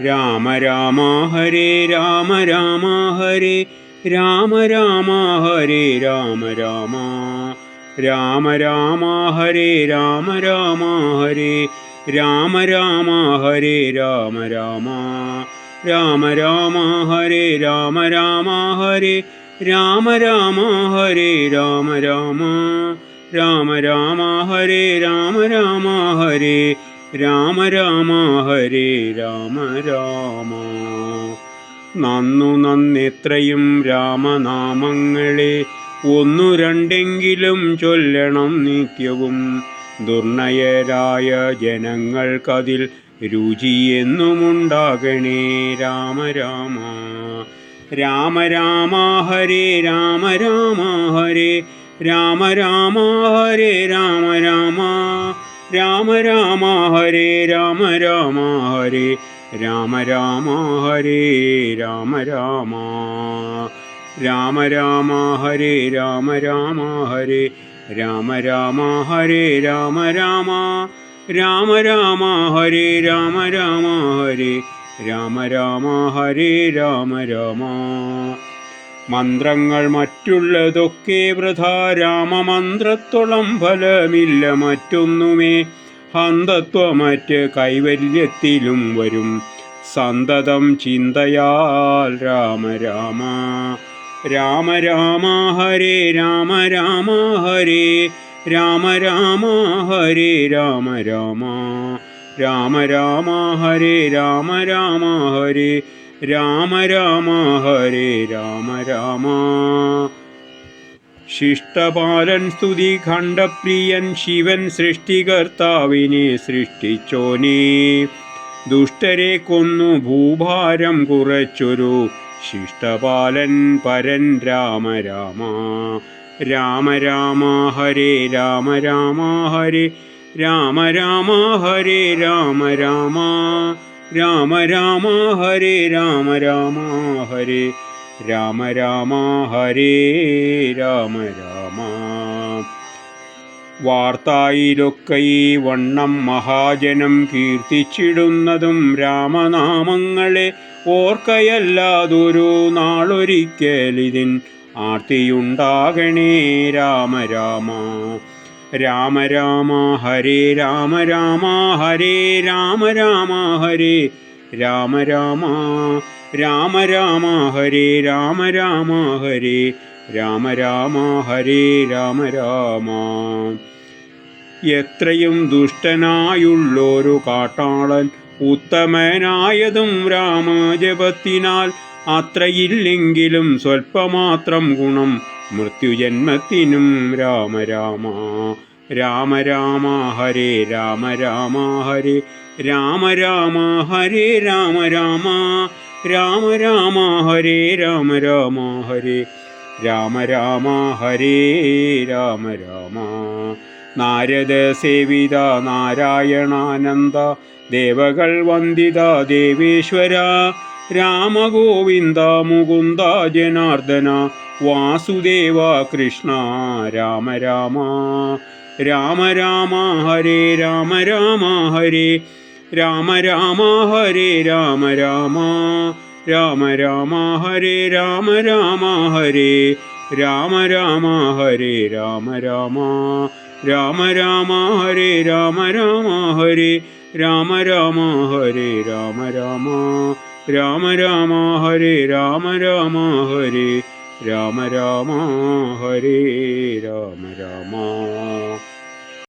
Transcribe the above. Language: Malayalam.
രാമ രാമ ഹരേ രാമ രാമ ഹരേ രാമ രാമ ഹരേ രാമ രാമ രാമ രാമ ഹരേ രാമ രാമ ഹരേ രാമ രാമ ഹരേ രാമ രാമ രാമ രാമ ഹരേ രാമ രാമ ഹരേ രാമ രാമ ഹരേ രാമ രാമ രാമ രാമ ഹരേ രാമ രാമ ഹരേ രാമ രാമ ഹരേ രാമ രാമ. നന്നെത്രയും രാമനാമങ്ങളെ ഒന്നു രണ്ടെങ്കിലും ചൊല്ലണം നിത്യവും. ദുർനയരായ ജനങ്ങൾക്കതിൽ രുചിയെന്നുമുണ്ടാകണേ. രാമ രാമ രാമ രാമ ഹരേ രാമ രാമ ഹരേ രാമ രാമ ഹരേ രാമ രാമ രാമ രാമ ഹരേ രാമ രാമ ഹരേ രാമ രാമ ഹരേ രാമ രാമ രാമ രാമ ഹരേ രാമ രാമ ഹരേ രാമ രാമ ഹരേ രാമ രാമ രാമ രാമ ഹരേ രാമ രാമ ഹരേ രാമ രാമ ഹരേ രാമ രാമ. മന്ത്രങ്ങൾ മറ്റുള്ളതൊക്കെ വൃഥാ, രാമമന്ത്രത്തോളം ഫലമില്ല മറ്റൊന്നുമേ. ഹന്തത്വമറ്റ് കൈവല്യത്തിലും വരും സന്തതം ചിന്തയാൽ. രാമ രാമ രാമ രാമ ഹരേ രാമ രാമ ഹരേ രാമ രാമ ഹരേ രാമ രാമ രാമ രാമ ഹരേ രാമ രാമ ഹരേ രാമ രാമ ഹരേ രാമ രാമ. ശിഷ്ടപാലൻ സ്തുതി ഖണ്ഡപ്രിയൻ ശിവൻ സൃഷ്ടികർത്താവിനെ സൃഷ്ടിച്ചോനേ. ദുഷ്ടരെ കൊന്നു ഭൂഭാരം കുറച്ചൊരു ശിഷ്ടപാലൻ പരൻ. രാമ രാമ രാമ രാമ ഹരേ രാമ രാമ ഹരേ രാമ രാമ ഹരേ രാമ രാമ രാമ രാമ ഹരേ രാമ രാമ ഹരേ രാമ രാമ ഹരേ രാമ രാമ. വാർത്തായിലൊക്കെ ഈ വണ്ണം മഹാജനം കീർത്തിച്ചിടുന്നതും രാമനാമങ്ങളെ ഓർക്കയല്ലാതൊരു നാളൊരിക്കലിതിൻ ആർത്തിയുണ്ടാകണേ. രാമ രാമ രാമ രാമ ഹരേ രാമ രാമ ഹരേ രാമ രാമ ഹരേ രാമ രാമ രാമ രാമ ഹരേ രാമ രാമ ഹരേ രാമ രാമ ഹരേ രാമ രാമ. എത്രയും ദുഷ്ടനായുള്ളൊരു കാട്ടാളൻ ഉത്തമനായതും രാമജപത്തിനാൽ. അത്രയില്ലെങ്കിലും സ്വൽപ്പമാത്രം ഗുണം മൃത്യുജന്മത്തിനും. രാമ രാമ രാമ രാമ ഹരേ രാമ രാമ ഹരേ രാമ രാമ ഹരേ രാമ രാമ രാമ രാമ ഹരേ രാമ രാമ ഹരേ രാമ രാമ ഹരേ രാമ രാമ. നാരദ സേവിത നാരായണാനന്ദ ദേവകൾ വന്ദിത ദേവേശ്വര. രാമഗോവിന്ദ മുകുന്ദ ജനാർദ്ദന വാസുദേവ കൃഷ്ണ. രാമ രാമ രാമ രാമ ഹരേ രാമ രാമ ഹരേ രാമ രാമ ഹരേ രാമ രാമ രാമ രാമ ഹരേ രാമ രാമ ഹരേ രാമ രാമ ഹരേ രാമ രാമ രാമ രാമ ഹരേ രാമ രാമ ഹരേ രാമ രാമ ഹരേ രാമ രാമ രാമ രാമ ഹരേ രാമ രാമ ഹരേ രാമ രാമ ഹരേ രാമ രാമ.